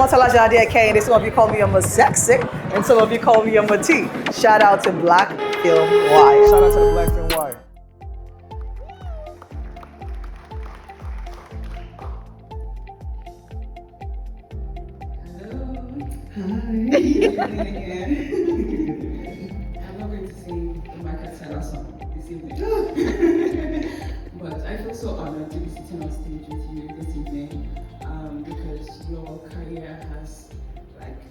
Omotola Kane, and some of you call me a Masexic, and some of you call me a Mati. Shout out to Black Film Wire. Shout out to the Black Film Wire. Again. I'm not going to sing the Michael Taylor song this evening. But I feel so honored to be sitting on stage with you this evening because your career has,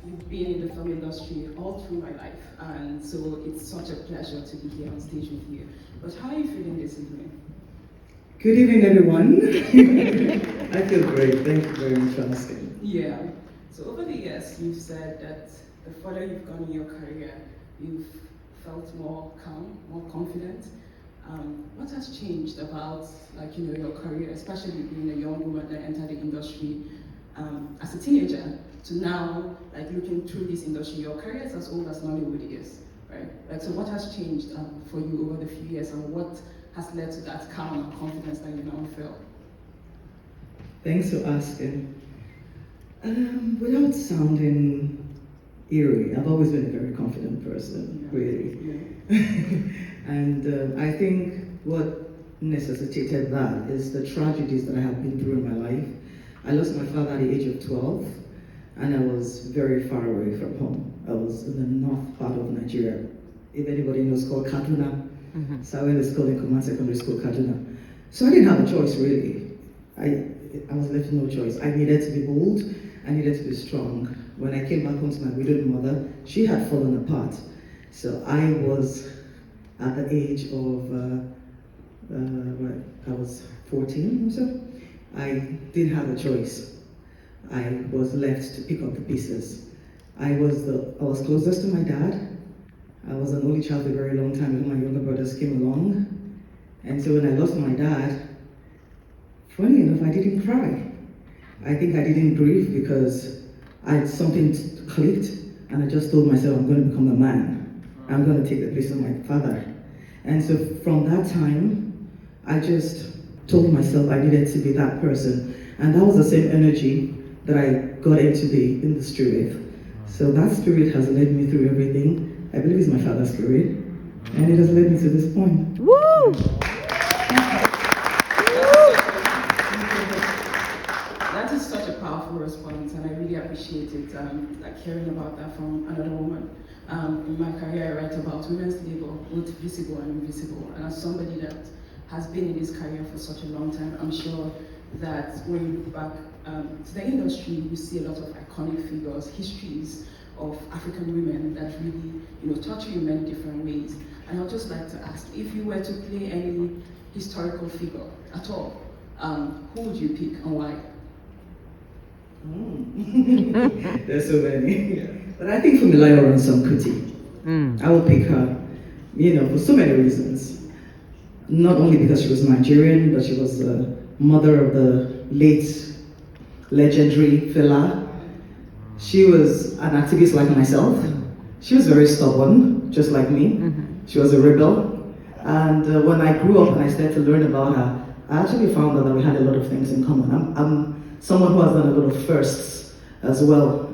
you've been in the film industry all through my life, and so it's such a pleasure to be here on stage with you. But how are you feeling this evening? Good evening, everyone. I feel great. Thank you very much for asking. Yeah. So over the years, you've said that the further you've gone in your career, you've felt more calm, more confident. What has changed about, your career, especially being a young woman that entered the industry as a teenager to now, looking through this industry? Your career is as old as Nollywood is, right? So what has changed for you over the few years, and what has led to that calm and confidence that you now feel? Thanks for asking. Without sounding eerie, I've always been a very confident person, really. Yeah. And I think what necessitated that is the tragedies that I have been through in my life. I lost my father at the age of 12, and I was very far away from home. I was in the north part of Nigeria. If anybody knows, called Kaduna. Mm-hmm. So I went to school in Command Secondary School, Kaduna. So I didn't have a choice, really. I was left with no choice. I needed to be bold. I needed to be strong. When I came back home to my widowed mother, she had fallen apart. So I was at the age of, I was 14 or so. I didn't have a choice. I was left to pick up the pieces. I was closest to my dad. I was an only child for a very long time before my younger brothers came along. And so when I lost my dad, funny enough, I didn't cry. I think I didn't grieve because something clicked, and I just told myself, I'm going to become a man. I'm going to take the place of my father. And so from that time, I just told myself I needed to be that person. And that was the same energy that I got into the industry with. So that spirit has led me through everything. I believe it's my father's spirit, and it has led me to this point. Woo! That is such a powerful response, and I really appreciate it, hearing about that from another woman. In my career, I write about women's labor, both visible and invisible. And as somebody that has been in this career for such a long time, I'm sure that when you look back to the industry, you see a lot of iconic figures, histories of African women that really, touch you in many different ways. And I'd just like to ask, if you were to play any historical figure at all, who would you pick and why? There's so many. But I think Funmilayo Ransome-Kuti. I will pick her, for so many reasons. Not only because she was Nigerian, but she was the mother of the late legendary Fela. She was an activist like myself. She was very stubborn, just like me. She was a rebel. And when I grew up and I started to learn about her, I actually found out that we had a lot of things in common. I'm someone who has done a lot of firsts as well,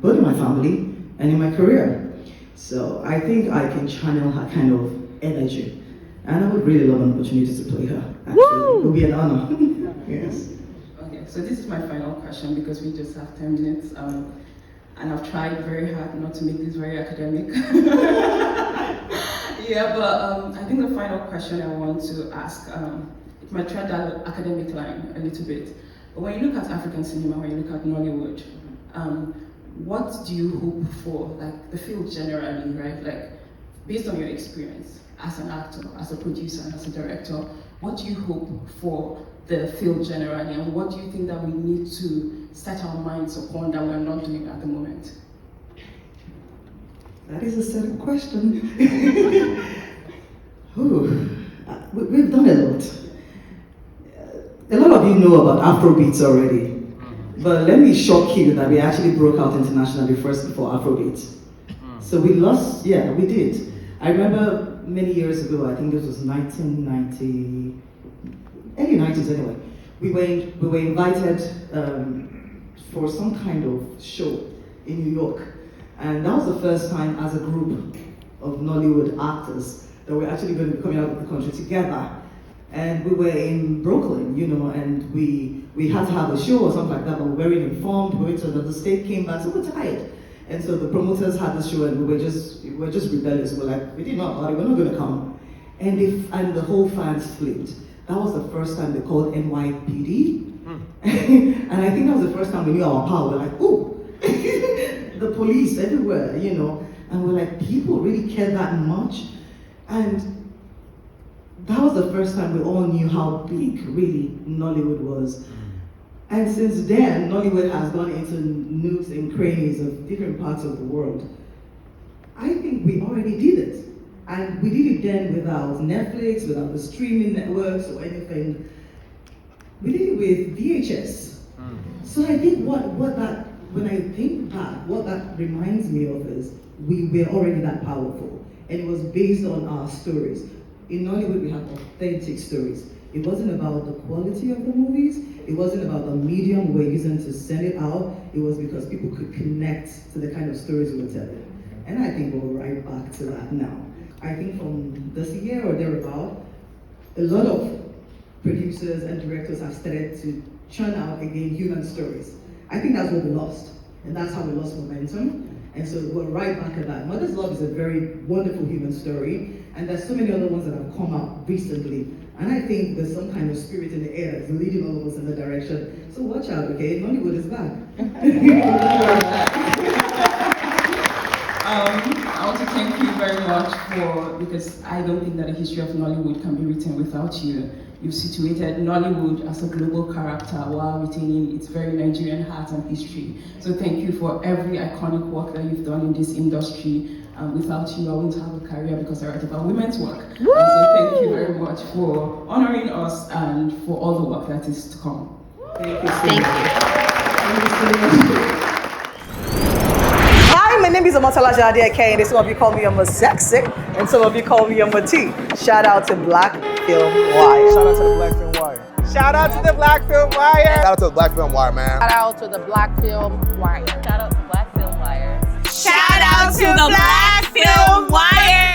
both in my family and in my career. So I think I can channel her kind of energy. And I would really love an opportunity to play her. Actually, it would be an honor. Yes. Okay, so this is my final question because we just have 10 minutes. And I've tried very hard not to make this very academic. Yeah, but I think the final question I want to ask, it might tread that academic line a little bit. But when you look at African cinema, when you look at Nollywood, what do you hope for, the field generally, right? Based on your experience as an actor, as a producer, and as a director, what do you hope for the field generally, and what do you think that we need to set our minds upon that we're not doing at the moment? That is a set of questions. We've done a lot. A lot of you know about Afrobeats already, but let me shock you that we actually broke out internationally first before Afrobeats. So we lost, yeah, we did. I remember many years ago, I think this was 1990, early 90s anyway, we were invited for some kind of show in New York. And that was the first time as a group of Nollywood actors that we're actually going to be coming out of the country together. And we were in Brooklyn, you know, and we had to have a show or something like that, but we were very informed. We went to another state, came back, so we're tired. And so the promoters had the show, and we were just rebellious. We're like, we didn't know about it, we're not going to come. And the whole fans flipped. That was the first time they called NYPD. And I think that was the first time we knew our power. We're like, ooh, the police everywhere, you know. And we're like, people really care that much? And that was the first time we all knew how big, really, Nollywood was. And since then, Nollywood has gone into nooks and crannies of different parts of the world. I think we already did it. And we did it then without Netflix, without the streaming networks or anything. We did it with VHS. So I think when I think back, what that reminds me of is we were already that powerful. And it was based on our stories. In Nollywood, we have authentic stories. It wasn't about the quality of the movies. It wasn't about the medium we were using to send it out. It was because people could connect to the kind of stories we were telling. And I think we're right back to that now. I think from this year or thereabout, a lot of producers and directors have started to churn out again human stories. I think that's what we lost. And that's how we lost momentum. And so we're right back at that. Mother's Love is a very wonderful human story. And there's so many other ones that have come out recently. And I think there's some kind of spirit in the air that's leading all of us in that direction. So watch out, okay? Nollywood is back. I want to thank you very much because I don't think that the history of Nollywood can be written without you. You've situated Nollywood as a global character while retaining its very Nigerian heart and history. So thank you for every iconic work that you've done in this industry. Without you, I wouldn't have a career because I write about women's work. So thank you very much for honoring us and for all the work that is to come. Thank you so Thank much. you. Thank you so much. Hi, my name is Omotola, and some of you call me Sexic, and some of you call me T. Shout out to Black Film Wire. Shout out to the Black Film Wire. Shout out to the Black Film Wire. Shout out to the Black Film Wire, man. Shout out to the Black Film Wire. Shout out to Black Film Wire. Shout out to the Black Film Wire.